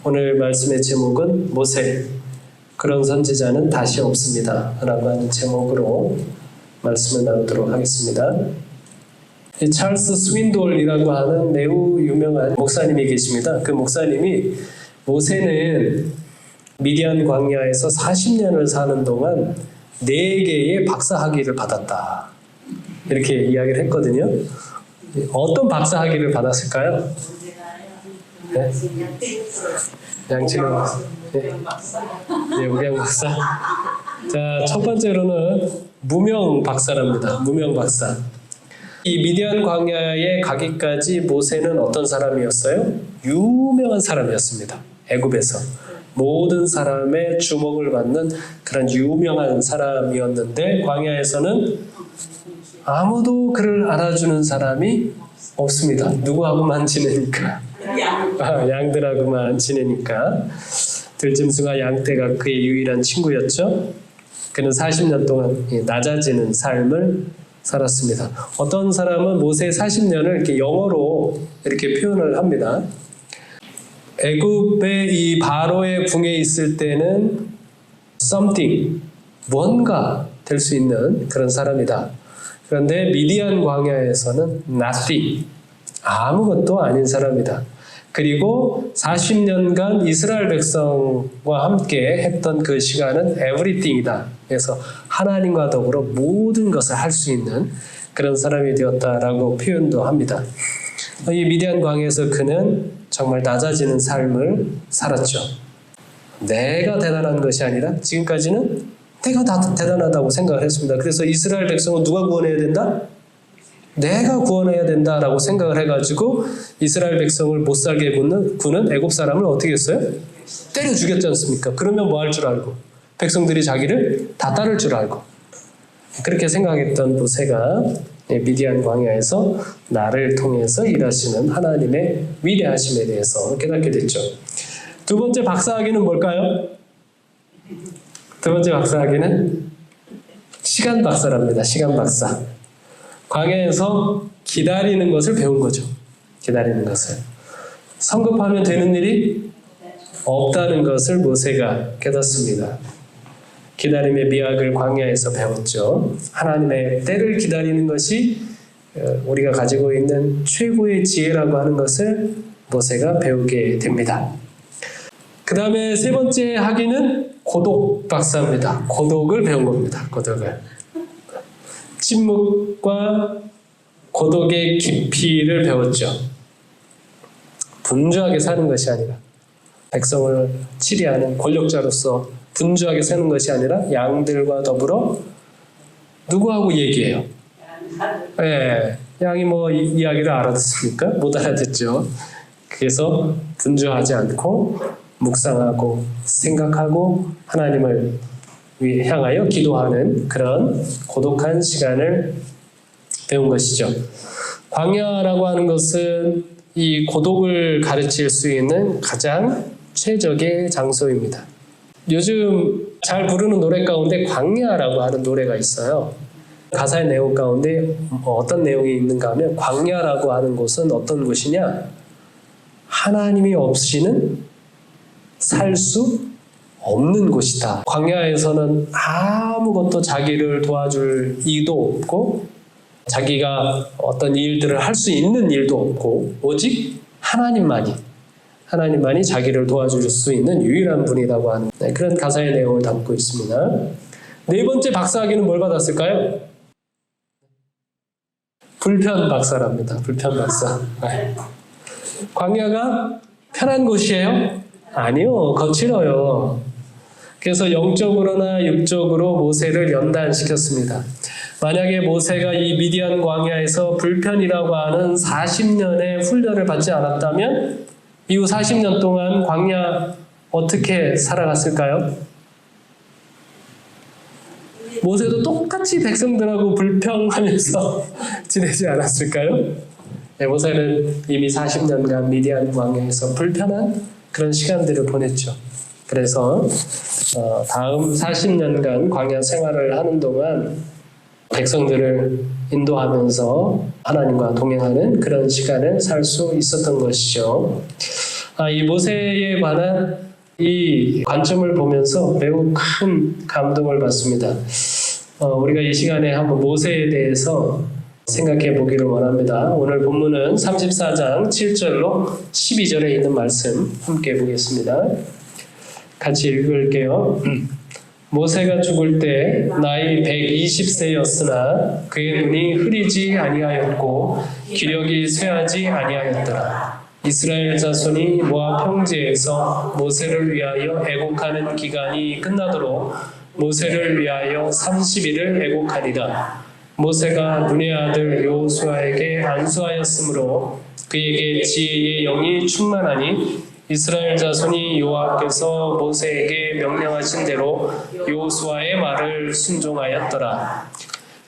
오늘 말씀의 제목은 모세, 그런 선지자는 다시 없습니다 라고 하는 제목으로 말씀을 나누도록 하겠습니다. 찰스 스윈돌이라고 하는 매우 유명한 목사님이 계십니다. 그 목사님이 모세는 미디안 광야에서 40년을 사는 동안 4개의 박사학위를 받았다, 이렇게 이야기를 했거든요. 어떤 박사학위를 받았을까요? 네? 양치는 네, 우량 박사. 자, 첫 번째로는 무명 박사랍니다. 무명 박사. 이 미디안 광야에 가기까지 모세는 어떤 사람이었어요? 유명한 사람이었습니다. 애굽에서 모든 사람의 주목을 받는 그런 유명한 사람이었는데, 광야에서는 아무도 그를 알아주는 사람이 없습니다. 누구하고만 지내니까? 양들하고만 지내니까. 들짐승과 양떼가 그의 유일한 친구였죠. 그는 40년 동안 낮아지는 삶을 살았습니다. 어떤 사람은 모세 40년을 이렇게 영어로 이렇게 표현을 합니다. 애굽의 이 바로의 궁에 있을 때는 something, 뭔가 될 수 있는 그런 사람이다. 그런데 미디안 광야에서는 nothing, 아무것도 아닌 사람이다. 그리고 40년간 이스라엘 백성과 함께 했던 그 시간은 everything이다. 그래서 하나님과 더불어 모든 것을 할 수 있는 그런 사람이 되었다라고 표현도 합니다. 이 미디안 광야에서 그는 정말 낮아지는 삶을 살았죠. 내가 대단한 것이 아니라 지금까지는 내가 다 대단하다고 생각을 했습니다. 그래서 이스라엘 백성은 누가 구원해야 된다? 내가 구원해야 된다라고 생각을 해가지고 이스라엘 백성을 못 살게 구는 애굽 사람을 어떻게 했어요? 때려 죽였지 않습니까? 그러면 뭐 할 줄 알고? 백성들이 자기를 다 따를 줄 알고. 그렇게 생각했던 모세가 미디안 광야에서 나를 통해서 일하시는 하나님의 위대하심에 대해서 깨닫게 됐죠. 두 번째 박사학위는 뭘까요? 두 번째 박사학위는 시간 박사랍니다. 시간 박사. 광야에서 기다리는 것을 배운 거죠. 기다리는 것을. 성급하면 되는 일이 없다는 것을 모세가 깨닫습니다. 기다림의 미학을 광야에서 배웠죠. 하나님의 때를 기다리는 것이 우리가 가지고 있는 최고의 지혜라고 하는 것을 모세가 배우게 됩니다. 그 다음에 세 번째 학위는 고독 박사입니다. 고독을 배운 겁니다. 고독을. 침묵과 고독의 깊이를 배웠죠. 분주하게 사는 것이 아니라, 백성을 치리하는 권력자로서 분주하게 사는 것이 아니라 양들과 더불어 누구하고 얘기해요? 네, 양이 뭐 이야기를 알아듣습니까? 못 알아듣죠. 그래서 분주하지 않고 묵상하고 생각하고 하나님을 향하여 기도하는 그런 고독한 시간을 배운 것이죠. 광야라고 하는 것은 이 고독을 가르칠 수 있는 가장 최적의 장소입니다. 요즘 잘 부르는 노래 가운데 광야라고 하는 노래가 있어요. 가사의 내용 가운데 어떤 내용이 있는가 하면, 광야라고 하는 곳은 어떤 곳이냐? 하나님이 없이는 살 수 없는 곳이다. 광야에서는 아무것도 자기를 도와줄 이도 없고, 자기가 어떤 일들을 할 수 있는 일도 없고, 오직 하나님만이 자기를 도와줄 수 있는 유일한 분이라고 하는 그런 가사의 내용을 담고 있습니다. 네 번째 박사학위는 뭘 받았을까요? 불편 박사랍니다. 불편 박사. 광야가 편한 곳이에요? 아니요, 거칠어요. 그래서 영적으로나 육적으로 모세를 연단시켰습니다. 만약에 모세가 이 미디안 광야에서 불편이라고 하는 40년의 훈련을 받지 않았다면 이후 40년 동안 광야 어떻게 살아갔을까요? 모세도 똑같이 백성들하고 불평하면서 지내지 않았을까요? 네, 모세는 이미 40년간 미디안 광야에서 불편한 그런 시간들을 보냈죠. 그래서 다음 40년간 광야 생활을 하는 동안 백성들을 인도하면서 하나님과 동행하는 그런 시간을 살 수 있었던 것이죠. 이 모세에 관한 이 관점을 보면서 매우 큰 감동을 받습니다. 우리가 이 시간에 한번 모세에 대해서 생각해 보기를 원합니다. 오늘 본문은 34장 7절로 12절에 있는 말씀 함께 보겠습니다. 같이 읽을게요. 모세가 죽을 때 나이 120세였으나 그의 눈이 흐리지 아니하였고 기력이 쇠하지 아니하였더라. 이스라엘 자손이 모압 평지에서 모세를 위하여 애곡하는 기간이 끝나도록 모세를 위하여 30일을 애곡하니라. 모세가 눈의 아들 여호수아에게 안수하였으므로 그에게 지혜의 영이 충만하니 이스라엘 자손이 여호와께서 모세에게 명령하신 대로 여호수아의 말을 순종하였더라.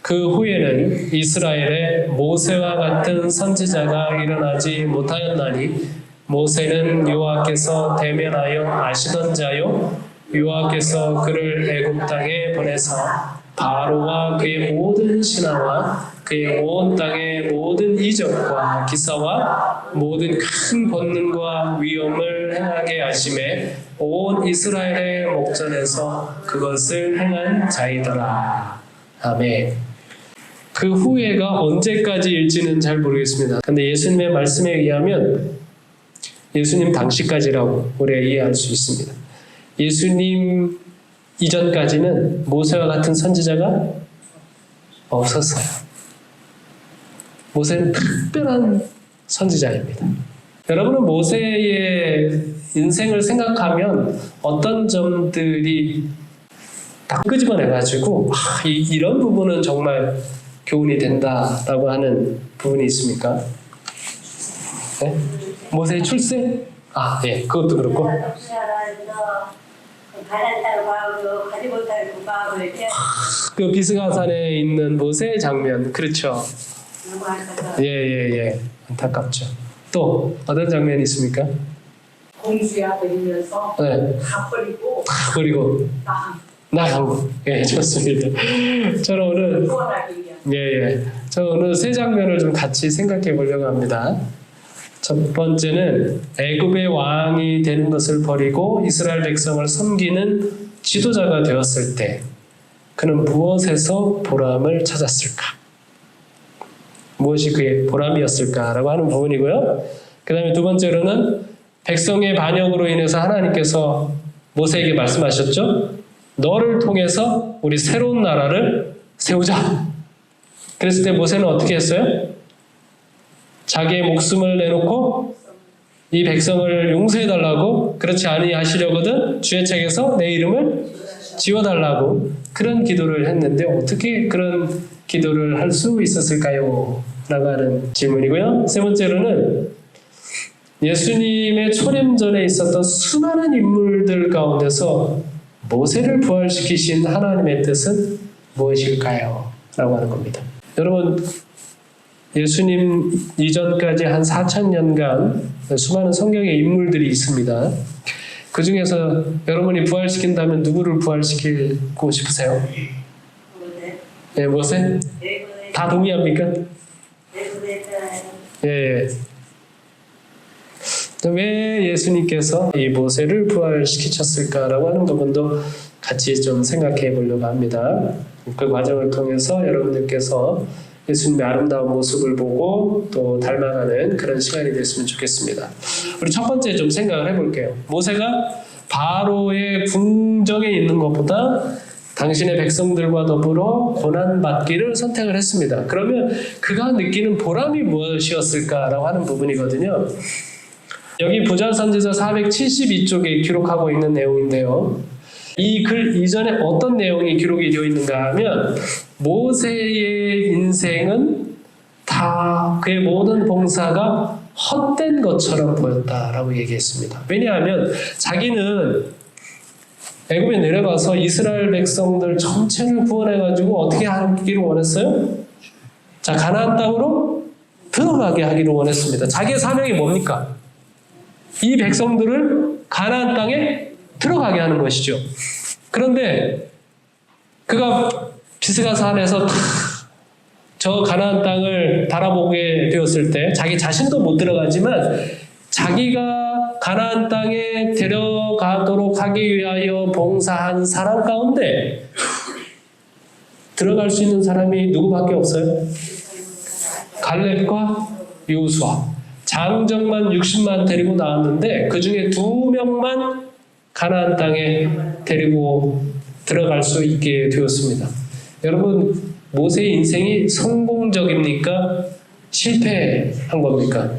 그 후에는 이스라엘에 모세와 같은 선지자가 일어나지 못하였나니 모세는 여호와께서 대면하여 아시던 자요 여호와께서 그를 애굽 땅에 보내서 바로와 그의 모든 신하와 그의 온 땅의 모든 이적과 기사와 모든 큰 권능과 위엄을 행하게 하심에 온 이스라엘의 목전에서 그것을 행한 자이더라. 아멘. 그 후회가 언제까지일지는 잘 모르겠습니다. 근데 예수님의 말씀에 의하면 예수님 당시까지라고 우리가 이해할 수 있습니다. 예수님 이전까지는 모세와 같은 선지자가 없었어요. 모세는 특별한 선지자입니다. 여러분은 모세의 인생을 생각하면 어떤 점들이 다 끄집어내가지고 이런 부분은 정말 교훈이 된다라고 하는 부분이 있습니까? 네? 모세의 출세? 예, 그것도 그렇고. 그 비스가산에 있는 모세의 장면, 그렇죠. 예. 안타깝죠. 또 어떤 장면이 있습니까? 공수야 버리면서 네. 다 버리고 나가고. 예, 좋습니다. 저는 오늘 저는 오늘 세 장면을 좀 같이 생각해 보려고 합니다. 첫 번째는 애굽의 왕이 되는 것을 버리고 이스라엘 백성을 섬기는 지도자가 되었을 때 그는 무엇에서 보람을 찾았을까? 무엇이 그의 보람이었을까라고 하는 부분이고요. 그 다음에 두 번째로는 백성의 반역으로 인해서 하나님께서 모세에게 말씀하셨죠. 너를 통해서 우리 새로운 나라를 세우자. 그랬을 때 모세는 어떻게 했어요? 자기의 목숨을 내놓고 이 백성을 용서해달라고, 그렇지 아니하시려거든 주의 책에서 내 이름을 지워달라고 그런 기도를 했는데 어떻게 그런 기도를 할 수 있었을까요? 라고 하는 질문이고요. 세 번째로는 예수님의 초림 전에 있었던 수많은 인물들 가운데서 모세를 부활시키신 하나님의 뜻은 무엇일까요? 라고 하는 겁니다. 여러분, 예수님 이전까지 한 4,000년간 수많은 성경의 인물들이 있습니다. 그 중에서 여러분이 부활시킨다면 누구를 부활시키고 싶으세요? 네, 모세? 다 동의합니까? 예. 왜 예수님께서 이 모세를 부활시키셨을까라고 하는 부분도 같이 좀 생각해 보려고 합니다. 그 과정을 통해서 여러분들께서 예수님의 아름다운 모습을 보고 또 닮아가는 그런 시간이 됐으면 좋겠습니다. 우리 첫 번째 좀 생각을 해볼게요. 모세가 바로의 궁정에 있는 것보다 당신의 백성들과 더불어 고난받기를 선택을 했습니다. 그러면 그가 느끼는 보람이 무엇이었을까라고 하는 부분이거든요. 여기 부자 선지자 472쪽에 기록하고 있는 내용인데요. 이 글 이전에 어떤 내용이 기록이 되어 있는가 하면 모세의 인생은 다 그의 모든 봉사가 헛된 것처럼 보였다라고 얘기했습니다. 왜냐하면 자기는 애굽에 내려가서 이스라엘 백성들 전체를 구원해가지고 어떻게 하기를 원했어요? 자, 가나안 땅으로 들어가게 하기를 원했습니다. 자기의 사명이 뭡니까? 이 백성들을 가나안 땅에 들어가게 하는 것이죠. 그런데 그가 비스가산에서 저 가나안 땅을 바라보게 되었을 때 자기 자신도 못 들어가지만 자기가 가나안 땅에 데려가도록 하기 위하여 봉사한 사람 가운데 들어갈 수 있는 사람이 누구밖에 없어요? 갈렙과 여호수아. 장정만 60만 데리고 나왔는데 그 중에 2명만 가나안 땅에 데리고 들어갈 수 있게 되었습니다. 여러분, 모세의 인생이 성공적입니까? 실패한 겁니까?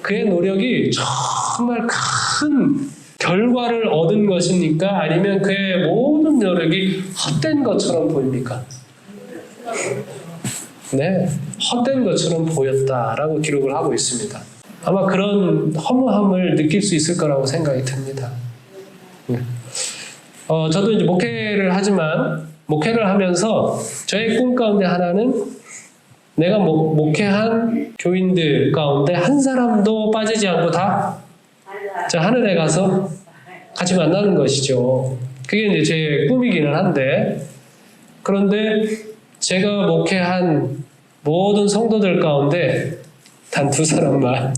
그의 노력이 정말 큰 결과를 얻은 것입니까? 아니면 그의 모든 노력이 헛된 것처럼 보입니까? 네, 헛된 것처럼 보였다라고 기록을 하고 있습니다. 아마 그런 허무함을 느낄 수 있을 거라고 생각이 듭니다. 저도 이제 목회를 하지만 목회를 하면서 저의 꿈 가운데 하나는 내가 목회한 교인들 가운데 한 사람도 빠지지 않고 다 하늘에 가서 같이 만나는 것이죠. 그게 이제 제 꿈이기는 한데, 그런데 제가 목회한 모든 성도들 가운데 단 2사람만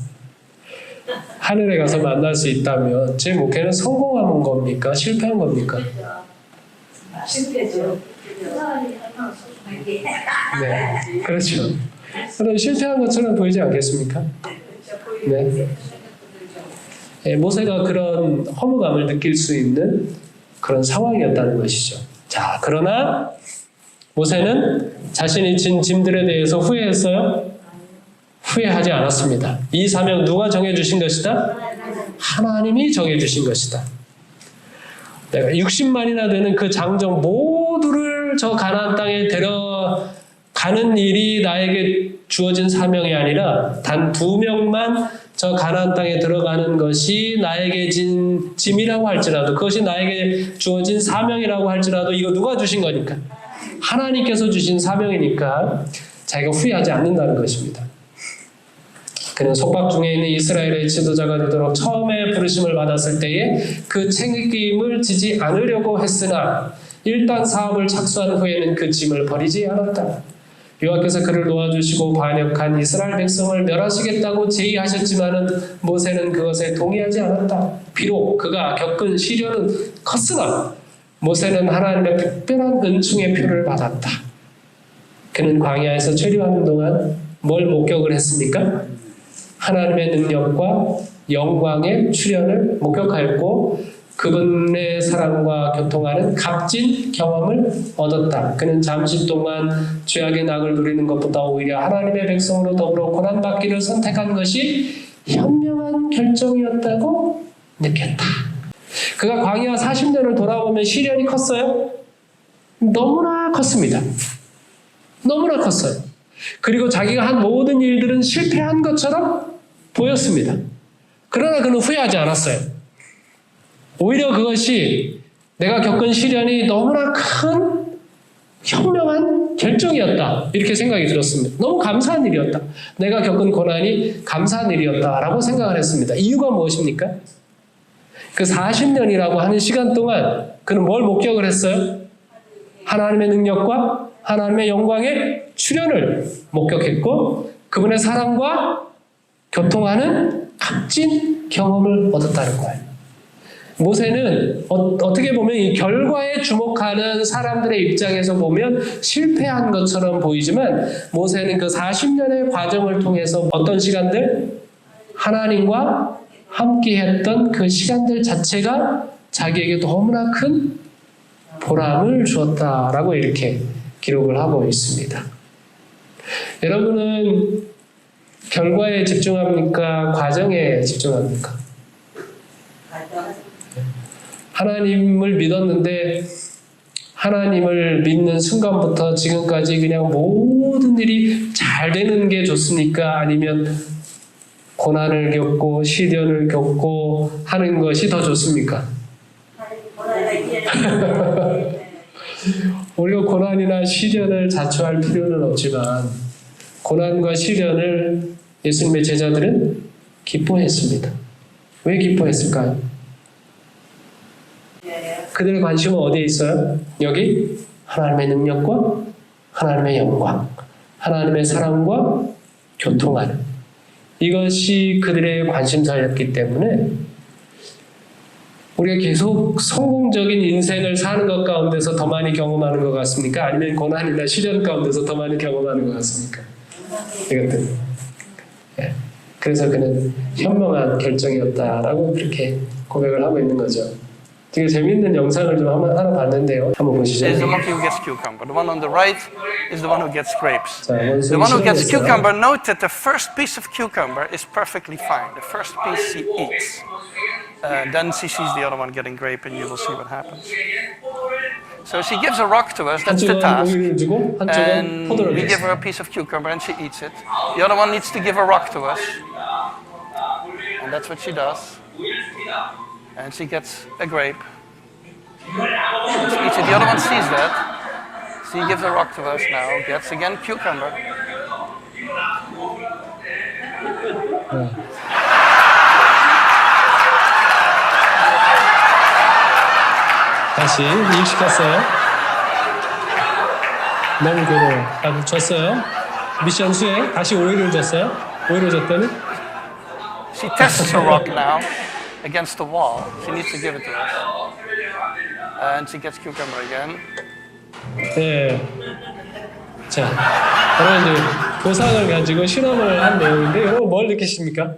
하늘에 가서 만날 수 있다면 제 목회는 성공한 겁니까? 실패한 겁니까? 실패죠. 네, 그렇죠. 그럼 실패한 것처럼 보이지 않겠습니까? 네. 모세가 그런 허무감을 느낄 수 있는 그런 상황이었다는 것이죠. 자, 그러나 모세는 자신이 진 짐들에 대해서 후회했어요? 후회하지 않았습니다. 이 사명 누가 정해주신 것이다? 하나님이 정해주신 것이다. 내가 60만이나 되는 그 장정 모두를 저 가나안 땅에 데려가는 일이 나에게 주어진 사명이 아니라 단 2명만 저 가나안 땅에 들어가는 것이 나에게 진 짐이라고 할지라도, 그것이 나에게 주어진 사명이라고 할지라도 이거 누가 주신 거니까? 하나님께서 주신 사명이니까 자기가 후회하지 않는다는 것입니다. 그는 속박 중에 있는 이스라엘의 지도자가 되도록 처음에 부르심을 받았을 때에 그 책임을 지지 않으려고 했으나 일단 사업을 착수한 후에는 그 짐을 버리지 않았다. 여호와께서 그를 도와주시고 반역한 이스라엘 백성을 멸하시겠다고 제의하셨지만은 모세는 그것에 동의하지 않았다. 비록 그가 겪은 시련은 컸으나 모세는 하나님의 특별한 은총의 표를 받았다. 그는 광야에서 체류하는 동안 뭘 목격을 했습니까? 하나님의 능력과 영광의 출현을 목격하였고 그분의 사랑과 교통하는 값진 경험을 얻었다. 그는 잠시 동안 죄악의 낙을 누리는 것보다 오히려 하나님의 백성으로 더불어 고난받기를 선택한 것이 현명한 결정이었다고 느꼈다. 그가 광야 40년을 돌아보면 시련이 컸어요? 너무나 컸습니다. 너무나 컸어요. 그리고 자기가 한 모든 일들은 실패한 것처럼 보였습니다. 그러나 그는 후회하지 않았어요. 오히려 그것이 내가 겪은 시련이 너무나 큰 현명한 결정이었다. 이렇게 생각이 들었습니다. 너무 감사한 일이었다. 내가 겪은 고난이 감사한 일이었다라고 생각을 했습니다. 이유가 무엇입니까? 그 40년이라고 하는 시간 동안 그는 뭘 목격을 했어요? 하나님의 능력과 하나님의 영광의 출현을 목격했고 그분의 사랑과 교통하는 값진 경험을 얻었다는 거예요. 모세는 어떻게 보면 이 결과에 주목하는 사람들의 입장에서 보면 실패한 것처럼 보이지만 모세는 그 40년의 과정을 통해서 어떤 시간들? 하나님과 함께했던 그 시간들 자체가 자기에게 너무나 큰 보람을 주었다라고 이렇게 기록을 하고 있습니다. 여러분은 결과에 집중합니까? 과정에 집중합니까? 하나님을 믿었는데 하나님을 믿는 순간부터 지금까지 그냥 모든 일이 잘 되는 게 좋습니까? 아니면 고난을 겪고 시련을 겪고 하는 것이 더 좋습니까? 우리가 고난이나 시련을 자초할 필요는 없지만 고난과 시련을 예수님의 제자들은 기뻐했습니다. 왜 기뻐했을까요? 그들의 관심은 어디에 있어요? 여기 하나님의 능력과 하나님의 영광, 하나님의 사랑과 교통하는 이것이 그들의 관심사였기 때문에 우리가 계속 성공적인 인생을 사는 것 가운데서 더 많이 경험하는 것 같습니까? 아니면 고난이나 시련 가운데서 더 많이 경험하는 것 같습니까? 이것들. 예. 그래서 그는 현명한 결정이었다라고 그렇게 고백을 하고 있는 거죠. 되게 재밌는 영상을 좀 하나 봤는데요. 한번 보시죠. Is the monkey who gets cucumber. The one on the right is the one who gets grapes. 자, 원숭이 The one who gets 실험했어요. cucumber, note that the first piece of cucumber is perfectly fine. The first piece she eats. Then she sees the other one getting grape and you will see what happens. So she gives a rock to us, that's the 한쪽은 task. 오이를 주고 한쪽은 And 포도를 we give her a 줬어요. piece of cucumber and she eats it. The other one needs to give a rock to us. And that's what she does. And she gets a grape. And she eats it. The other one sees that. She gives a rock to us now, gets again cucumber. 다시 이익시켰어요. 너무 괴로워. 줬어요. 미션 수행. 다시 오이를 줬어요. 오이를 줬더니 She tests a rock now against the wall. She needs to give it to us. And she gets cucumber again. 예. 자, 여러분 이제 보상을 가지고 실험을 한 내용인데 여러분 뭘 느끼십니까?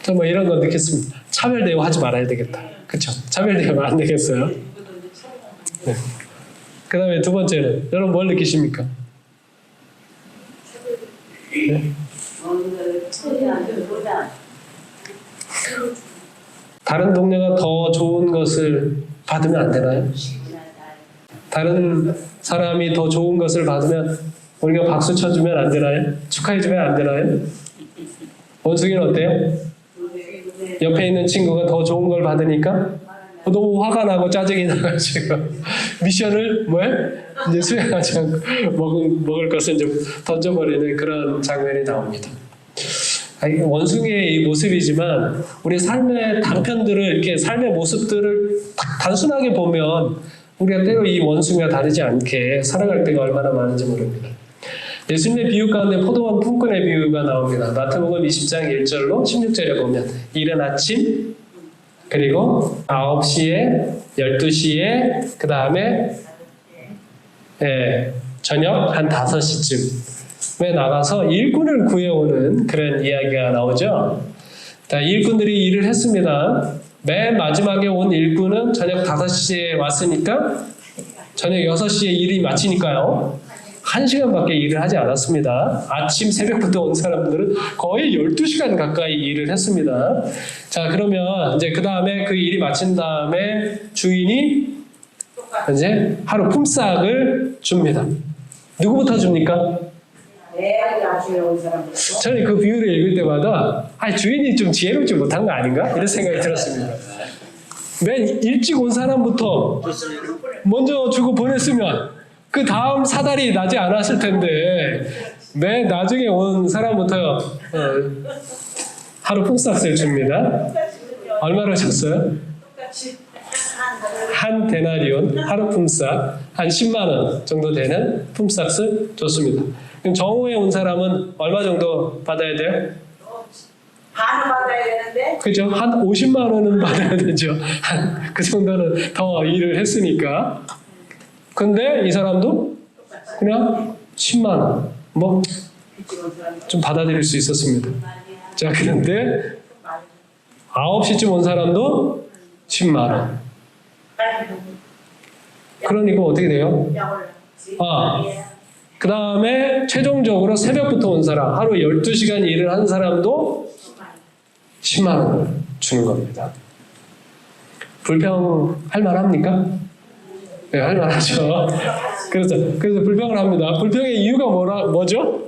저 뭐 이런 거 느꼈습니다. 차별 대우 하지 말아야 되겠다. 그렇죠? 차별 대우 안 되겠어요? 네. 그다음에 두 번째는 여러분 뭘 느끼십니까? 네? 다른 동네가 더 좋은 것을 받으면 안 되나요? 다른 사람이 더 좋은 것을 받으면 우리가 박수 쳐주면 안 되나요? 축하해주면 안 되나요? 원숭이는 어때요? 옆에 있는 친구가 더 좋은 걸 받으니까 너무 화가 나고 짜증이 나가지고 미션을 이제 수행하지 않고 먹을 것을 이제 던져버리는 그런 장면이 나옵니다. 원숭이의 이 모습이지만 우리 삶의 단편들을 이렇게 삶의 모습들을 단순하게 보면 우리가 때로 이 원숭이와 다르지 않게 살아갈 때가 얼마나 많은지 모릅니다. 예수님의 비유 가운데 포도원 품꾼의 비유가 나옵니다. 마태복음 20장 1절로 16절에 보면 이른 아침 그리고 9시에 12시에 그 다음에 저녁 한 5시쯤에 나가서 일꾼을 구해오는 그런 이야기가 나오죠. 일꾼들이 일을 했습니다. 맨 마지막에 온 일꾼은 저녁 5시에 왔으니까 저녁 6시에 일이 마치니까요. 1시간밖에 일을 하지 않았습니다. 아침 새벽부터 온 사람들은 거의 12시간 가까이 일을 했습니다. 자, 그러면 이제 그 다음에 그 일이 마친 다음에 주인이 이제 하루 품삯을 줍니다. 누구부터 줍니까? 저는 그 비유를 읽을 때마다 주인이 좀 지혜롭지 못한 거 아닌가? 이런 생각이 들었습니다. 맨 일찍 온 사람부터 먼저 주고 보냈으면 그 다음 사달이 나지 않았을 텐데 맨 나중에 온 사람부터 하루 품삯을 줍니다. 얼마로 줬어요? 한 데나리온 하루 품삯 한 10만 원 정도 되는 품삯을 줬습니다. 그럼 정오에 온 사람은 얼마 정도 받아야 돼요? 반은 받아야 되는데. 그죠? 한 50만 원은 받아야 되죠. 그 정도는 더 일을 했으니까. 근데 이 사람도 그냥 10만 원 뭐 좀 받아들일 수 있었습니다. 자, 그런데 9시쯤 온 사람도 10만 원. 그러니까 어떻게 돼요? 그 다음에 최종적으로 새벽부터 온 사람, 하루 12시간 일을 한 사람도 10만 원을 주는 겁니다. 불평할 만합니까? 네, 할 만하죠. 그래서 불평을 합니다. 불평의 이유가 뭐죠?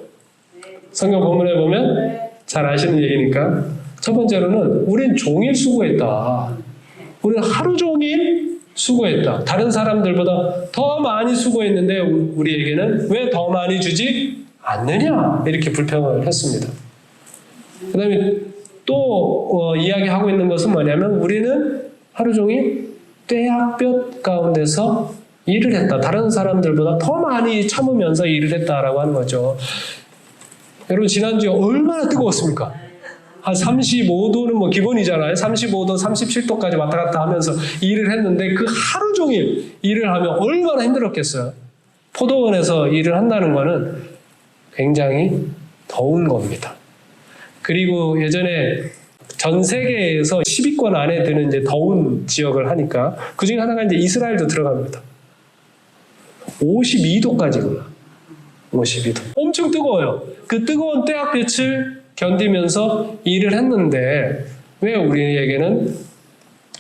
성경 본문에 보면 잘 아시는 얘기니까. 첫 번째로는 우린 종일 수고했다. 우리는 하루 종일 수고했다. 다른 사람들보다 더 많이 수고했는데 우리에게는 왜 더 많이 주지 않느냐? 이렇게 불평을 했습니다. 그 다음에 또 이야기하고 있는 것은 뭐냐면 우리는 하루 종일 떼약볕 가운데서 일을 했다. 다른 사람들보다 더 많이 참으면서 일을 했다라고 하는 거죠. 여러분 지난주에 얼마나 뜨거웠습니까? 한 35도는 뭐 기본이잖아요. 35도, 37도까지 왔다 갔다 하면서 일을 했는데 그 하루 종일 일을 하면 얼마나 힘들었겠어요. 포도원에서 일을 한다는 거는 굉장히 더운 겁니다. 그리고 예전에 전 세계에서 10위권 안에 드는 이제 더운 지역을 하니까 그 중에 하나가 이제 이스라엘도 들어갑니다. 52도까지 올라. 52도. 엄청 뜨거워요. 그 뜨거운 태양빛을 견디면서 일을 했는데 왜 우리에게는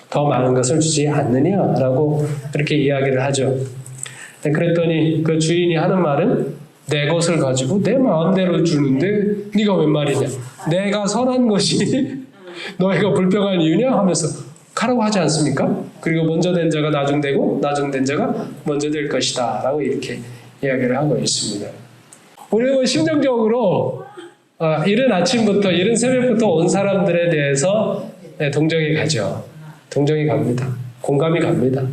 더 많은 것을 주지 않느냐라고 그렇게 이야기를 하죠. 그랬더니 그 주인이 하는 말은 내 것을 가지고 내 마음대로 주는데 네가 웬 말이냐. 내가 선한 것이 너희가 불평할 이유냐 하면서 가라고 하지 않습니까? 그리고 먼저 된 자가 나중 되고 나중 된 자가 먼저 될 것이다 라고 이렇게 이야기를 하고 있습니다. 우리는 심정적으로 이른 아침부터 이른 새벽부터 온 사람들에 대해서 동정이 가죠. 동정이 갑니다. 공감이 갑니다.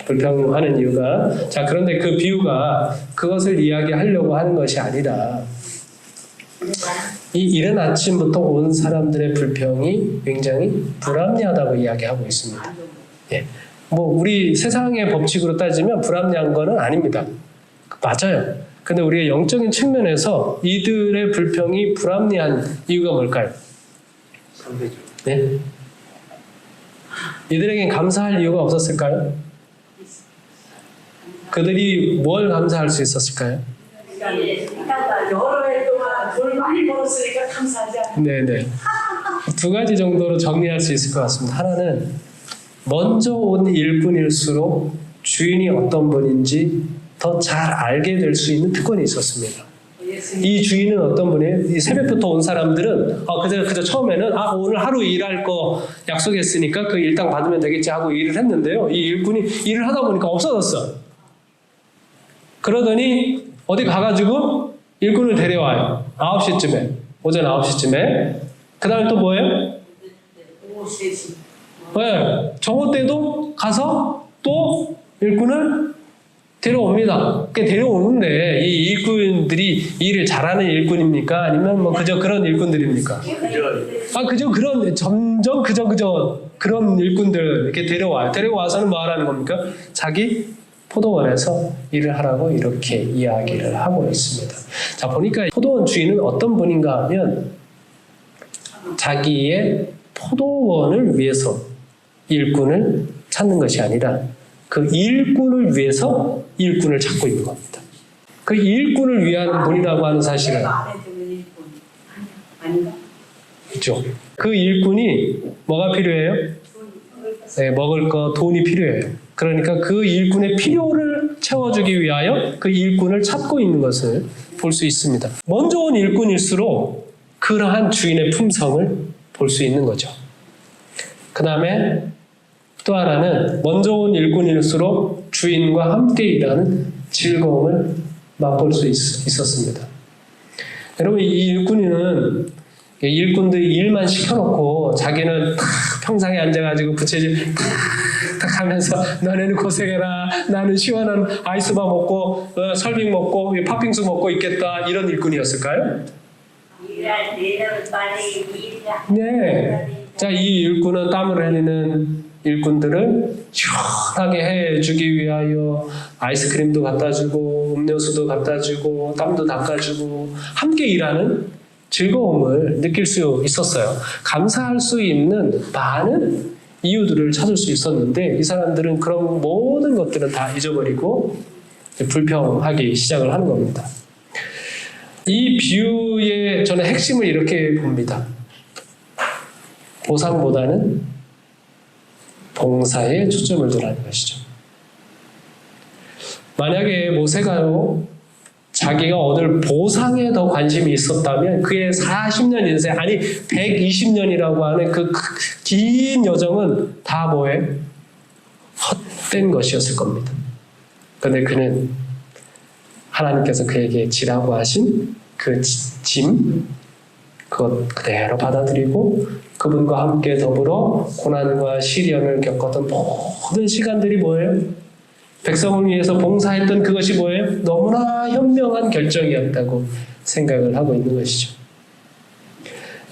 불평하는 이유가. 자, 그런데 그 비유가 그것을 이야기하려고 하는 것이 아니라 이 이른 아침부터 온 사람들의 불평이 굉장히 불합리하다고 이야기하고 있습니다. 예. 뭐 우리 세상의 법칙으로 따지면 불합리한 거는 아닙니다. 맞아요. 근데 우리의 영적인 측면에서 이들의 불평이 불합리한 이유가 뭘까요? 네? 이들에겐 감사할 이유가 없었을까요? 그들이 뭘 감사할 수 있었을까요? 여러 해 동안 돈 많이 벌었으니까 감사하지 않아요? 네네. 두 가지 정도로 정리할 수 있을 것 같습니다. 하나는 먼저 온 일꾼일수록 주인이 어떤 분인지 더 잘 알게 될 수 있는 특권이 있었습니다. 이 주인은 어떤 분이에요? 이 새벽부터 온 사람들은 그저 처음에는 오늘 하루 일할 거 약속했으니까 그 일당 받으면 되겠지 하고 일을 했는데요. 이 일꾼이 일을 하다 보니까 없어졌어. 그러더니 어디 가가지고 일꾼을 데려와요. 9시쯤에. 오전 9시쯤에. 그 다음에 또 뭐예요? 네, 정오 때도 가서 또 일꾼을 데려옵니다. 데려오는데 이 일꾼들이 일을 잘하는 일꾼입니까? 아니면 뭐 그저 그런 일꾼들입니까? 그저 그런 점점 그저 그런 일꾼들 이렇게 데려와요. 데려와서는 뭐 하라는 겁니까? 자기 포도원에서 일을 하라고 이렇게 이야기를 하고 있습니다. 자, 보니까 포도원 주인은 어떤 분인가 하면 자기의 포도원을 위해서 일꾼을 찾는 것이 아니라 그 일꾼을 위해서 일꾼을 찾고 있는 겁니다. 그 일꾼을 위한 분이라고 하는 사실은 그렇죠. 그 일꾼이 뭐가 필요해요? 네, 먹을 거, 돈이 필요해요. 그러니까 그 일꾼의 필요를 채워주기 위하여 그 일꾼을 찾고 있는 것을 볼 수 있습니다. 먼저 온 일꾼일수록 그러한 주인의 품성을 볼 수 있는 거죠. 그 다음에 또 하나는 먼저 온 일꾼일수록 주인과 함께 일하는 즐거움을 맛볼 수 있었습니다. 여러분, 이 일꾼들이 일만 시켜놓고 자기는 평상에 앉아가지고 부채질 탁 하면서 너네는 고생해라, 나는 시원한 아이스바 먹고 설빙 먹고 팥빙수 먹고 있겠다, 이런 일꾼이었을까요? 네. 자, 이 일꾼은 땀을 흘리는 일꾼들을 시원하게 해주기 위하여 아이스크림도 갖다주고 음료수도 갖다주고 땀도 닦아주고 함께 일하는 즐거움을 느낄 수 있었어요. 감사할 수 있는 많은 이유들을 찾을 수 있었는데 이 사람들은 그런 모든 것들은 다 잊어버리고 불평하기 시작을 하는 겁니다. 이 비유의 저는 핵심을 이렇게 봅니다. 보상보다는 봉사에 초점을 두라는 것이죠. 만약에 모세가요, 자기가 얻을 보상에 더 관심이 있었다면 그의 40년 인생, 아니 120년이라고 하는 그 긴 여정은 다 뭐예요? 헛된 것이었을 겁니다. 그런데 그는 하나님께서 그에게 지라고 하신 그 짐, 그것 그대로 받아들이고 그분과 함께 더불어 고난과 시련을 겪었던 모든 시간들이 뭐예요? 백성을 위해서 봉사했던 그것이 뭐예요? 너무나 현명한 결정이었다고 생각을 하고 있는 것이죠.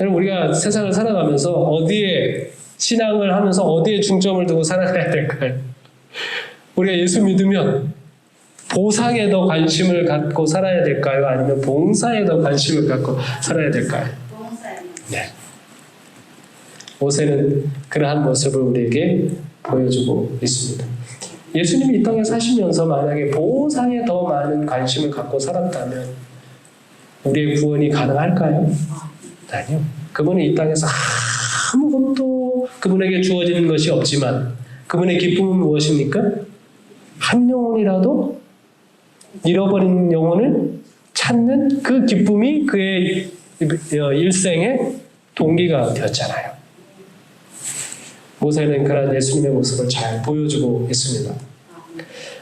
여러분 우리가 세상을 살아가면서 어디에 신앙을 하면서 어디에 중점을 두고 살아가야 될까요? 우리가 예수 믿으면 보상에 더 관심을 갖고 살아야 될까요? 아니면 봉사에 더 관심을 갖고 살아야 될까요? 네. 모세는 그러한 모습을 우리에게 보여주고 있습니다. 예수님이 이 땅에 사시면서 만약에 보상에 더 많은 관심을 갖고 살았다면 우리의 구원이 가능할까요? 아니요. 그분은 이 땅에서 아무것도 그분에게 주어지는 것이 없지만 그분의 기쁨은 무엇입니까? 한 영혼이라도 잃어버린 영혼을 찾는 그 기쁨이 그의 일생의 동기가 되었잖아요. 모세는 그런 예수님의 모습을 잘 보여주고 있습니다.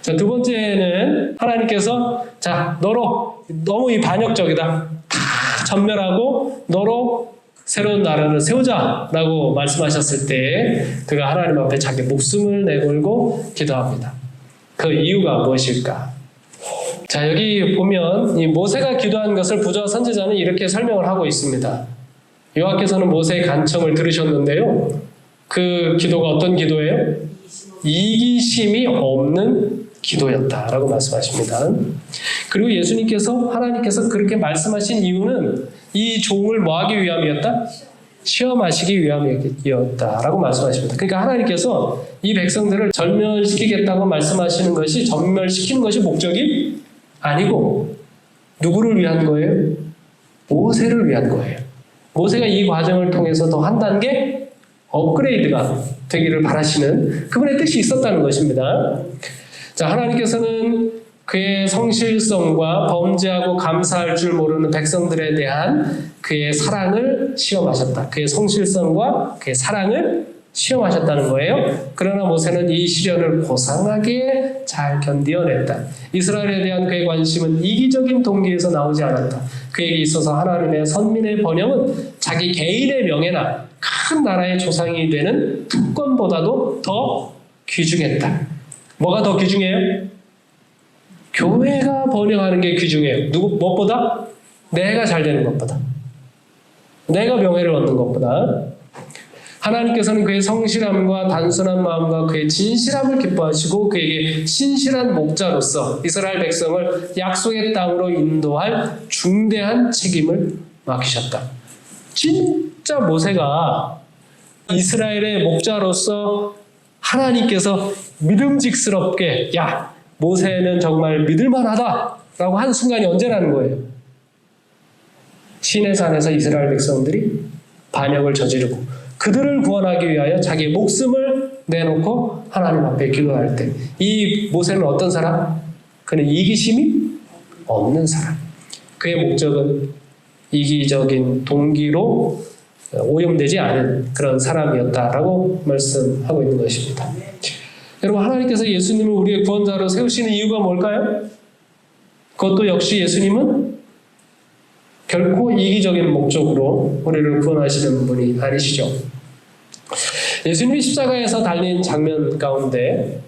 자, 두 번째는 하나님께서 자, 너로 너무 이 반역적이다. 다 전멸하고 너로 새로운 나라를 세우자라고 말씀하셨을 때 그가 하나님 앞에 자기 목숨을 내걸고 기도합니다. 그 이유가 무엇일까? 자, 여기 보면 이 모세가 기도한 것을 부조 선지자는 이렇게 설명을 하고 있습니다. 여호와께서는 모세의 간청을 들으셨는데요. 그 기도가 어떤 기도예요? 이기심이 없는 기도였다라고 말씀하십니다. 그리고 예수님께서 하나님께서 그렇게 말씀하신 이유는 이 종을 뭐하기 위함이었다? 시험하시기 위함이었다라고 말씀하십니다. 그러니까 하나님께서 이 백성들을 전멸시키겠다고 말씀하시는 것이 전멸시키는 것이 목적이 아니고 누구를 위한 거예요? 모세를 위한 거예요. 모세가 이 과정을 통해서 더 한 단계 업그레이드가 되기를 바라시는 그분의 뜻이 있었다는 것입니다. 자, 하나님께서는 그의 성실성과 범죄하고 감사할 줄 모르는 백성들에 대한 그의 사랑을 시험하셨다. 그의 성실성과 그의 사랑을 시험하셨다는 거예요. 그러나 모세는 이 시련을 고상하게 잘 견디어냈다. 이스라엘에 대한 그의 관심은 이기적인 동기에서 나오지 않았다. 그에게 있어서 하나님의 선민의 번영은 자기 개인의 명예나 큰 나라의 조상이 되는 특권보다도 더 귀중했다. 뭐가 더 귀중해요? 교회가 번영하는 게 귀중해요. 무엇보다? 내가 잘 되는 것보다. 내가 명예를 얻는 것보다. 하나님께서는 그의 성실함과 단순한 마음과 그의 진실함을 기뻐하시고 그에게 신실한 목자로서 이스라엘 백성을 약속의 땅으로 인도할 중대한 책임을 맡기셨다. 진짜 모세가 이스라엘의 목자로서 하나님께서 믿음직스럽게 야, 모세는 정말 믿을만하다라고 한 순간이 언제라는 거예요? 시내산에서 이스라엘 백성들이 반역을 저지르고 그들을 구원하기 위하여 자기의 목숨을 내놓고 하나님 앞에 기도할 때 이 모세는 어떤 사람? 그는 이기심이 없는 사람. 그의 목적은 이기적인 동기로 오염되지 않은 그런 사람이었다라고 말씀하고 있는 것입니다. 여러분, 하나님께서 예수님을 우리의 구원자로 세우시는 이유가 뭘까요? 그것도 역시 예수님은 결코 이기적인 목적으로 우리를 구원하시는 분이 아니시죠. 예수님이 십자가에서 달린 장면 가운데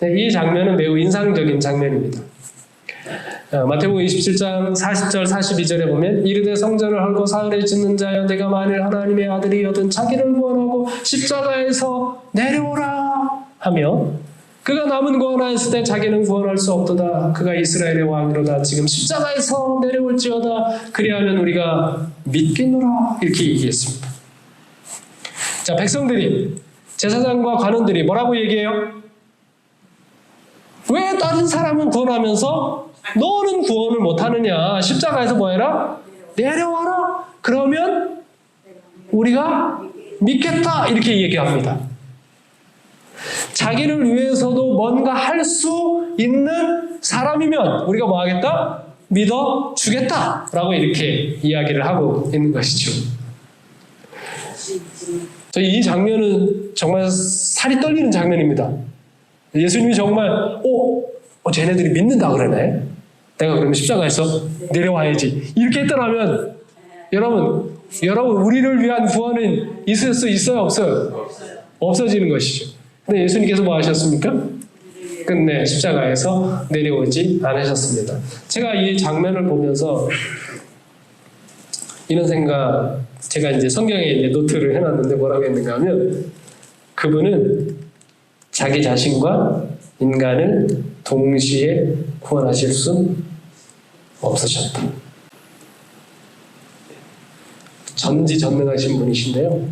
이 장면은 매우 인상적인 장면입니다. 마태복음 27장 40절 42절에 보면 이르되 성전을 헐고 사흘에 짓는 자여 내가 만일 하나님의 아들이여든 자기를 구원하고 십자가에서 내려오라 하며 그가 남은 구원하였을 때 자기는 구원할 수 없도다. 그가 이스라엘의 왕이로다. 지금 십자가에서 내려올지어다. 그리하면 우리가 믿겠노라. 이렇게 얘기했습니다. 자, 백성들이 제사장과 관원들이 뭐라고 얘기해요? 왜 다른 사람은 구원하면서 너는 구원을 못하느냐? 십자가에서 뭐해라? 내려와라. 그러면 우리가 믿겠다. 이렇게 얘기합니다. 자기를 위해서도 뭔가 할 수 있는 사람이면 우리가 뭐 하겠다? 믿어주겠다. 라고 이렇게 이야기를 하고 있는 것이죠. 이 장면은 정말 살이 떨리는 장면입니다. 예수님이 정말 쟤네들이 믿는다 그러네. 내가 그러면 십자가에서 내려와야지. 이렇게 했더라면 여러분 우리를 위한 구원은 있을 수 있어요? 없어요? 없어지는 것이죠. 근데 예수님께서 뭐 하셨습니까? 끝내 십자가에서 내려오지 않으셨습니다. 제가 이 장면을 보면서 이런 생각, 제가 이제 성경에 이제 노트를 해놨는데 뭐라고 했는가 하면, 그분은 자기 자신과 인간을 동시에 구원하실 수 없으셨다. 전지전능하신 분이신데요.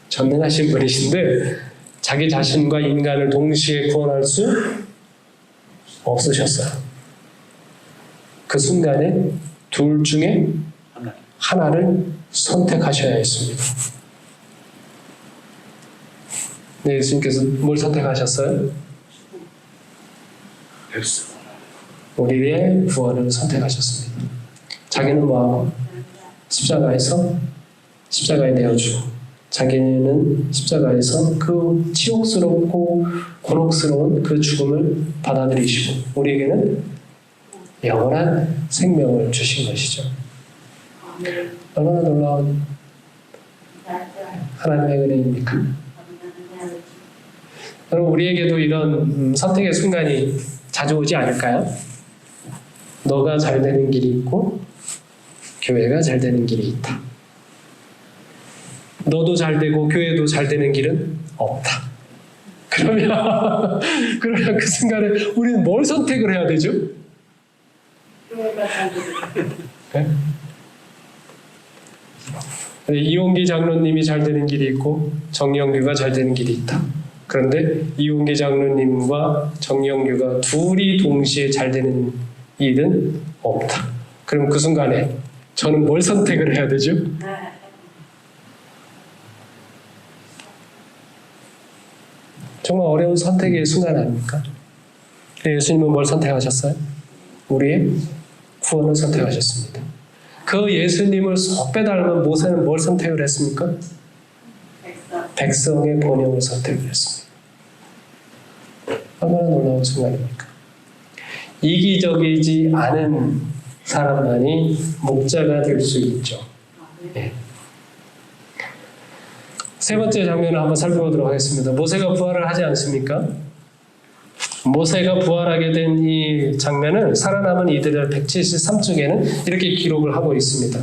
전능하신 분이신데 자기 자신과 인간을 동시에 구원할 수 없으셨어요. 그 순간에 둘 중에 하나를 선택하셔야 했습니다. 네, 예수님께서 뭘 선택하셨어요? 우리의 구원을 선택하셨습니다. 자기는 뭐하고? 십자가에 내어주고, 자기는 십자가에서 그 치욕스럽고 곤혹스러운 그 죽음을 받아들이시고 우리에게는 영원한 생명을 주신 것이죠. 얼마나 놀라운 하나님의 은혜입니까? 여러분, 우리에게도 이런 선택의 순간이 자주 오지 않을까요? 너가 잘 되는 길이 있고 교회가 잘 되는 길이 있다. 너도 잘 되고 교회도 잘 되는 길은 없다. 그러면 그 순간에 우리는 뭘 선택을 해야 되죠? 네? 이용기 장로님이 잘 되는 길이 있고 정영규가 잘 되는 길이 있다. 그런데 이용기 장로님과 정영규가 둘이 동시에 잘 되는 일은 없다. 그럼 그 순간에 저는 뭘 선택을 해야 되죠? 정말 어려운 선택의 순간 아닙니까? 예수님은 뭘 선택하셨어요? 우리의 구원을 선택하셨습니다. 그 예수님을 쏙 빼닮은 모세는 뭘 선택을 했습니까? 백성의 번영을 선택을 했습니다. 얼마나 놀라운 순간입니까? 이기적이지 않은 사람만이 목자가 될 수 있죠. 네. 세 번째 장면을 한번 살펴보도록 하겠습니다. 모세가 부활을 하지 않습니까? 모세가 부활하게 된 이 장면을 살아남은 이들의 173쪽에는 이렇게 기록을 하고 있습니다.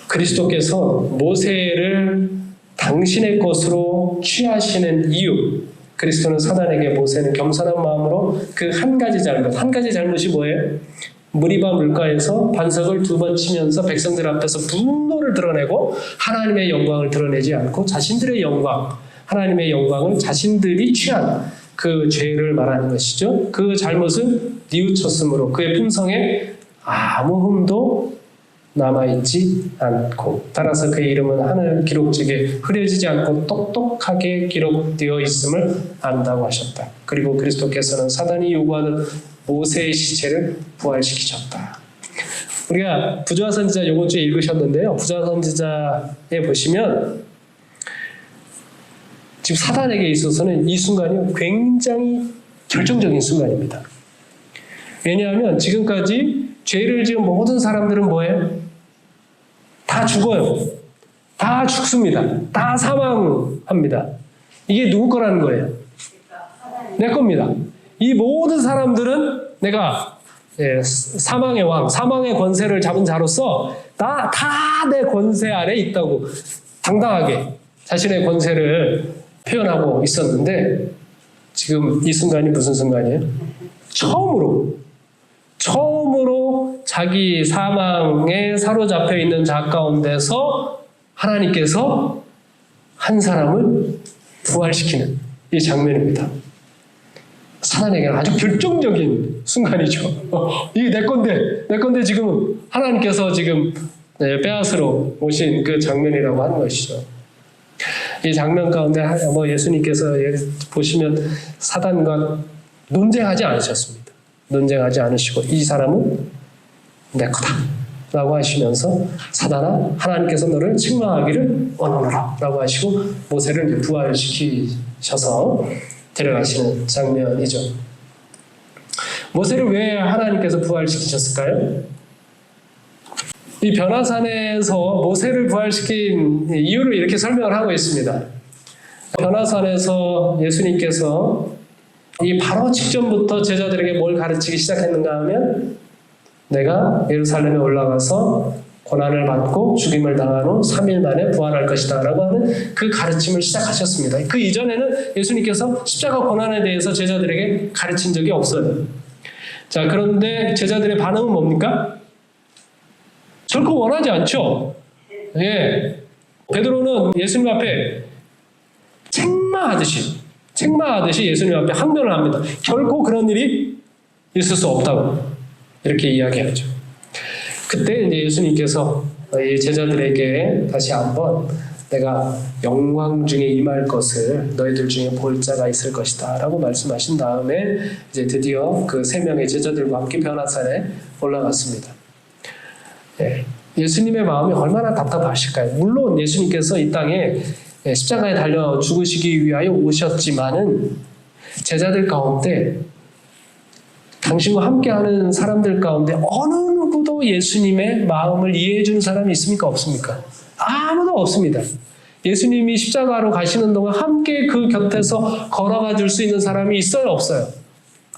그리스도께서 모세를 당신의 것으로 취하시는 이유, 그리스도는 사단에게 모세는 겸손한 마음으로 그 한 가지 잘못이 뭐예요? 무리바 물가에서 반석을 2번 치면서 백성들 앞에서 분노를 드러내고 하나님의 영광을 드러내지 않고 자신들의 영광, 하나님의 영광을 자신들이 취한 그 죄를 말하는 것이죠. 그 잘못을 뉘우쳤으므로 그의 품성에 아무 흠도 남아있지 않고, 따라서 그의 이름은 하늘 기록책에 흐려지지 않고 똑똑하게 기록되어 있음을 안다고 하셨다. 그리고 그리스도께서는 사단이 요구하는 모세의 시체를 부활시키셨다. 우리가 부조화 선지자 이번 주에 읽으셨는데요. 부조화 선지자에 보시면 지금 사단에게 있어서는 이 순간이 굉장히 결정적인 순간입니다. 왜냐하면 지금까지 죄를 지은 모든 사람들은 뭐예요? 다 죽어요. 다 죽습니다. 다 사망합니다. 이게 누구 거라는 거예요? 내 겁니다. 이 모든 사람들은 내가 사망의 왕, 사망의 권세를 잡은 자로서 다 내 권세 아래 있다고 당당하게 자신의 권세를 표현하고 있었는데, 지금 이 순간이 무슨 순간이에요? 처음으로 자기 사망에 사로잡혀 있는 자 가운데서 하나님께서 한 사람을 부활시키는 이 장면입니다. 사단에게는 아주 결정적인 순간이죠. 이게 내 건데 지금 하나님께서 지금 빼앗으러 오신 그 장면이라고 하는 것이죠. 이 장면 가운데 예수님께서 보시면 사단과 논쟁하지 않으셨습니다. 논쟁하지 않으시고 이 사람은 내 거다 라고 하시면서 사단아, 하나님께서 너를 책망하기를 원하노라 라고 하시고 모세를 부활시키셔서 데려가시는 장면이죠. 모세를 왜 하나님께서 부활시키셨을까요? 이 변화산에서 모세를 부활시킨 이유를 이렇게 설명을 하고 있습니다. 변화산에서 예수님께서 이 바로 직전부터 제자들에게 뭘 가르치기 시작했는가 하면, 내가 예루살렘에 올라가서 고난을 받고 죽임을 당한 후 3일 만에 부활할 것이다 라고 하는 그 가르침을 시작하셨습니다. 그 이전에는 예수님께서 십자가 고난에 대해서 제자들에게 가르친 적이 없어요. 자, 그런데 제자들의 반응은 뭡니까? 결코 원하지 않죠. 예. 베드로는 예수님 앞에 책망하듯이 예수님 앞에 항변을 합니다. 결코 그런 일이 있을 수 없다고 이렇게 이야기하죠. 그때 이제 예수님께서 이 제자들에게 다시 한번 내가 영광 중에 임할 것을 너희들 중에 볼 자가 있을 것이다 라고 말씀하신 다음에 이제 드디어 그 3명의 제자들과 함께 변화산에 올라갔습니다. 예. 예수님의 마음이 얼마나 답답하실까요? 물론 예수님께서 이 땅에 십자가에 달려 죽으시기 위하여 오셨지만은 제자들 가운데 당신과 함께하는 사람들 가운데 어느 누구도 예수님의 마음을 이해해 주는 사람이 있습니까? 없습니까? 아무도 없습니다. 예수님이 십자가로 가시는 동안 함께 그 곁에서 걸어가 줄 수 있는 사람이 있어요? 없어요?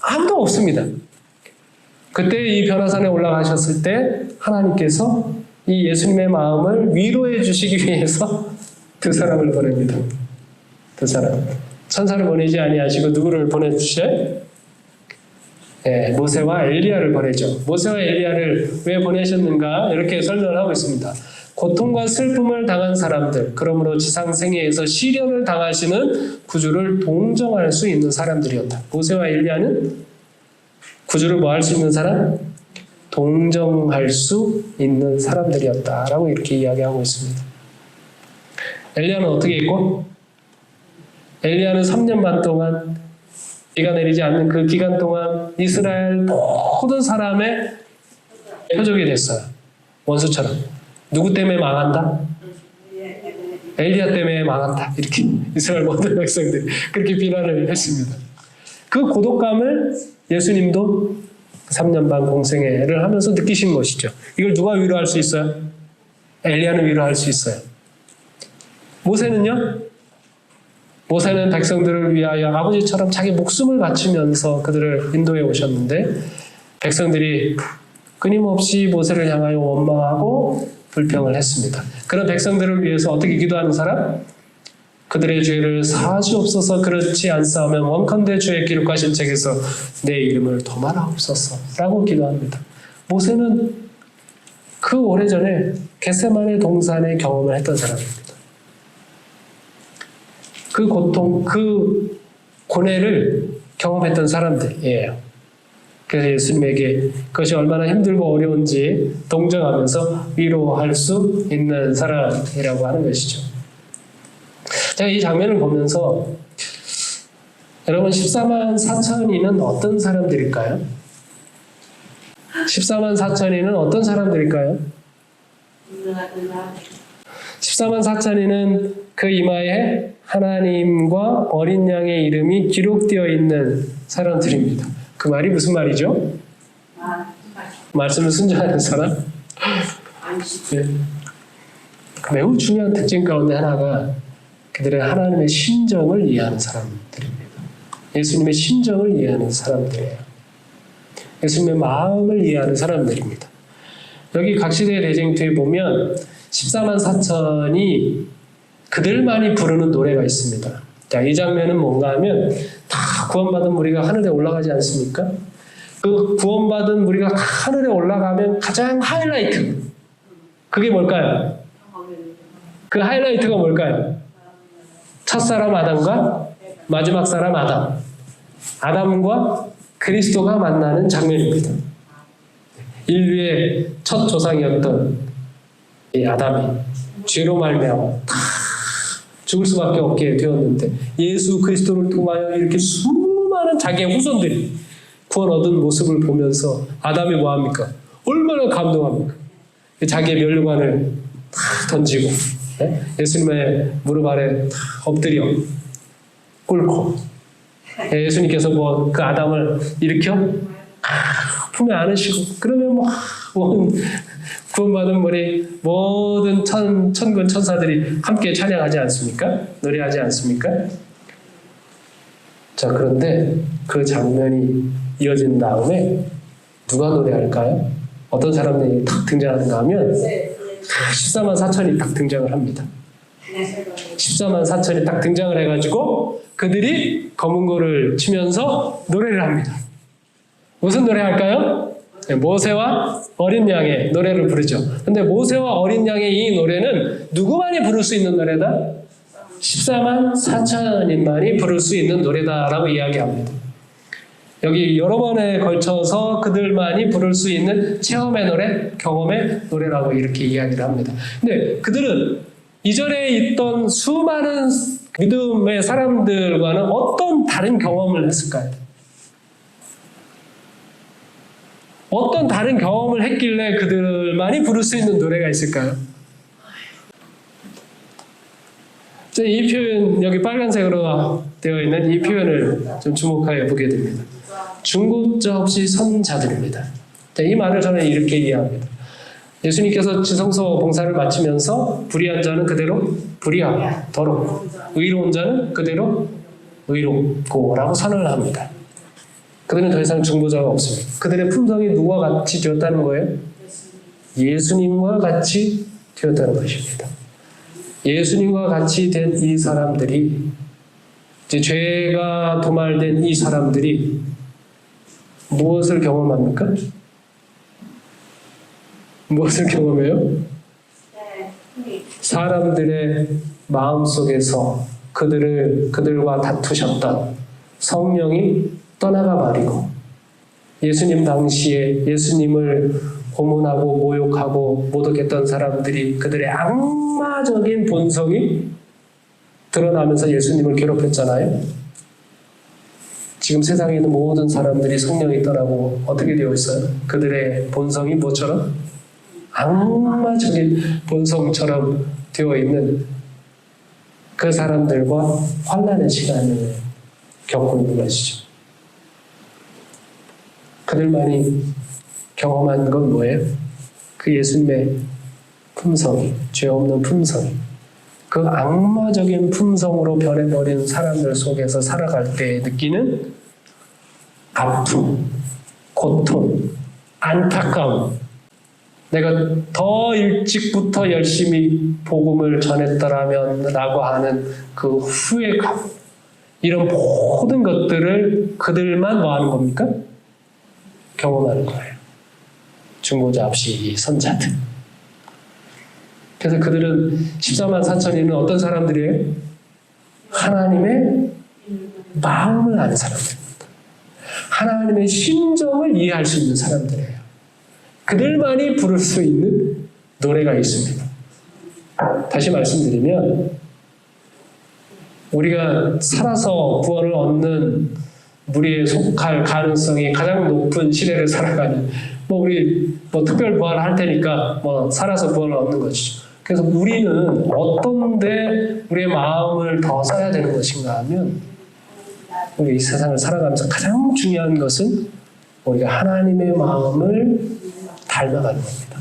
아무도 없습니다. 그때 이 변화산에 올라가셨을 때 하나님께서 이 예수님의 마음을 위로해 주시기 위해서 2사람을 보냅니다. 2사람. 천사를 보내지 아니하시고 누구를 보내주셔요? 예, 모세와 엘리야를 보내죠. 모세와 엘리야를 왜 보내셨는가 이렇게 설명을 하고 있습니다. 고통과 슬픔을 당한 사람들, 그러므로 지상생애에서 시련을 당하시는 구주를 동정할 수 있는 사람들이었다. 모세와 엘리야는 구주를 뭐 할 수 있는 사람? 동정할 수 있는 사람들이었다라고 이렇게 이야기하고 있습니다. 엘리야는 어떻게 했고? 엘리야는 3년 반 동안 비가 내리지 않는 그 기간 동안 이스라엘 모든 사람의 표적이 됐어요. 원수처럼. 누구 때문에 망한다? 엘리야 때문에 망한다. 이렇게 이스라엘 모든 백성들이 그렇게 비난을 했습니다. 그 고독감을 예수님도 3년 반 공생애를 하면서 느끼신 것이죠. 이걸 누가 위로할 수 있어요? 엘리야는 위로할 수 있어요. 모세는요? 모세는 백성들을 위하여 아버지처럼 자기 목숨을 바치면서 그들을 인도해 오셨는데 백성들이 끊임없이 모세를 향하여 원망하고 불평을 했습니다. 그런 백성들을 위해서 어떻게 기도하는 사람? 그들의 죄를 사하시옵소서. 그렇지 않사오면 원컨대 주의 기록하신 책에서 내 이름을 도말하옵소서 라고 기도합니다. 모세는 그 오래전에 겟세마네 동산의 경험을 했던 사람입니다. 그 고통, 그 고뇌를 경험했던 사람들이에요. 그래서 예수님에게 그것이 얼마나 힘들고 어려운지 동정하면서 위로할 수 있는 사람이라고 하는 것이죠. 제가 이 장면을 보면서 여러분 14만 4천이는 어떤 사람들일까요? 14만 4천이는 어떤 사람들일까요? 14만 4천이는 그 이마에 하나님과 어린 양의 이름이 기록되어 있는 사람들입니다. 그 말이 무슨 말이죠? 말씀을 순종하는 사람? 네. 매우 중요한 특징 가운데 하나가 그들의 하나님의 심정을 이해하는 사람들입니다. 예수님의 심정을 이해하는 사람들이에요. 예수님의 마음을 이해하는 사람들입니다. 여기 각시대 대쟁투에 보면 14만 4천이 그들만이 부르는 노래가 있습니다. 자, 이 장면은 뭔가 하면 다 구원받은 무리가 하늘에 올라가지 않습니까? 그 구원받은 무리가 하늘에 올라가면 가장 하이라이트, 그게 뭘까요? 그 하이라이트가 뭘까요? 첫사람 아담과 마지막 사람 아담, 아담과 그리스도가 만나는 장면입니다. 인류의 첫 조상이었던 이 아담이 죄로 말미암아 다 죽을 수밖에 없게 되었는데 예수 그리스도를 통하여 이렇게 수많은 자기의 후손들이 구원 얻은 모습을 보면서 아담이 뭐합니까? 얼마나 감동합니까? 자기의 면류관을 다 던지고 예수님의 무릎 아래 다 엎드려 꿇고 예수님께서 뭐 그 아담을 일으켜 품에 안으시고 그러면 뭐 구원받은 우리 모든 천군 천사들이 함께 찬양하지 않습니까? 노래하지 않습니까? 자, 그런데 그 장면이 이어진 다음에 누가 노래할까요? 어떤 사람들이 탁 등장하는가 하면 14만 4천이 딱 등장을 합니다. 14만 4천이 딱 등장을 해가지고 그들이 검은 고를 치면서 노래를 합니다. 무슨 노래 할까요? 네, 모세와 어린 양의 노래를 부르죠. 근데 모세와 어린 양의 이 노래는 누구만이 부를 수 있는 노래다? 14만 4천인만이 부를 수 있는 노래다라고 이야기합니다. 여기 여러 번에 걸쳐서 그들만이 부를 수 있는 체험의 노래, 경험의 노래라고 이렇게 이야기를 합니다. 근데 그들은 이전에 있던 수많은 믿음의 사람들과는 어떤 다른 경험을 했을까요? 어떤 다른 경험을 했길래 그들만이 부를 수 있는 노래가 있을까요? 이 표현, 여기 빨간색으로 되어 있는 이 표현을 좀 주목하여 보게 됩니다. 중고자 없이 선 자들입니다. 이 말을 저는 이렇게 이해합니다. 예수님께서 지성소 봉사를 마치면서 불의한 자는 그대로 불의하고 더럽고 의로운 자는 그대로 의롭고라고 선언을 합니다. 그들은 더 이상 중보자가 없습니다. 그들의 품성이 누구와 같이 되었다는 거예요? 예수님과 같이 되었다는 것입니다. 예수님과 같이 된 이 사람들이, 이제 죄가 도말된 이 사람들이 무엇을 경험합니까? 무엇을 경험해요? 사람들의 마음속에서 그들과 다투셨던 성령이 떠나가 버리고 예수님 당시에 예수님을 고문하고 모욕하고 모독했던 사람들이 그들의 악마적인 본성이 드러나면서 예수님을 괴롭혔잖아요. 지금 세상에 있는 모든 사람들이 성령이 떠나고 어떻게 되어 있어요? 그들의 본성이 뭐처럼? 악마적인 본성처럼 되어 있는 그 사람들과 환난의 시간을 겪고 있는 것이죠. 그들만이 경험한 건 뭐예요? 그 예수님의 품성이, 죄 없는 품성이, 그 악마적인 품성으로 변해버린 사람들 속에서 살아갈 때 느끼는 아픔, 고통, 안타까움, 내가 더 일찍부터 열심히 복음을 전했더라면 라고 하는 그 후회감, 이런 모든 것들을 그들만 뭐 하는 겁니까? 경험하는 거예요. 중보자 없이 이 선자들. 그래서 그들은 14만 4천이는 어떤 사람들이에요? 하나님의 마음을 아는 사람들입니다. 하나님의 심정을 이해할 수 있는 사람들이에요. 그들만이 부를 수 있는 노래가 있습니다. 다시 말씀드리면 우리가 살아서 구원을 얻는 우리의 속할 가능성이 가장 높은 시대를 살아가는, 우리 특별 부활을 할 테니까 살아서 구원을 얻는 것이죠. 그래서 우리는 어떤데 우리의 마음을 더 써야 되는 것인가 하면, 우리 이 세상을 살아가면서 가장 중요한 것은 우리가 하나님의 마음을 닮아가는 겁니다.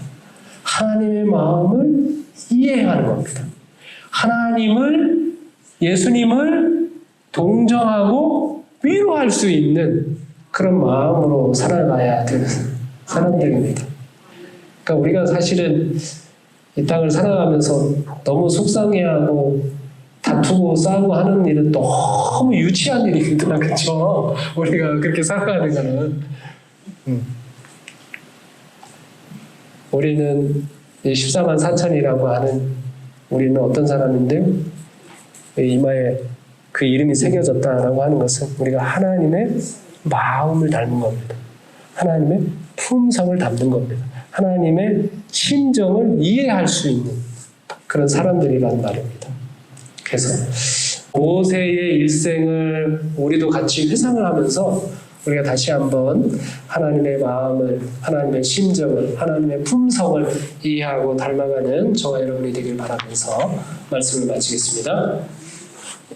하나님의 마음을 이해하는 겁니다. 하나님을, 예수님을 동정하고 위로할 수 있는 그런 마음으로 살아가야 되는 사람들입니다. 그러니까 우리가 사실은 이 땅을 살아가면서 너무 속상해하고 다투고 싸우고 하는 일은 너무 유치한 일이거든요. 그렇죠? 우리가 그렇게 살아가는 거는. 우리는 14만 4천이라고 하는, 우리는 어떤 사람인데요? 이마에 그 이름이 새겨졌다라고 하는 것은 우리가 하나님의 마음을 닮은 겁니다. 하나님의 품성을 담는 겁니다. 하나님의 심정을 이해할 수 있는 그런 사람들이란 말입니다. 그래서 모세의 일생을 우리도 같이 회상을 하면서 우리가 다시 한번 하나님의 마음을, 하나님의 심정을, 하나님의 품성을 이해하고 닮아가는 저와 여러분이 되길 바라면서 말씀을 마치겠습니다.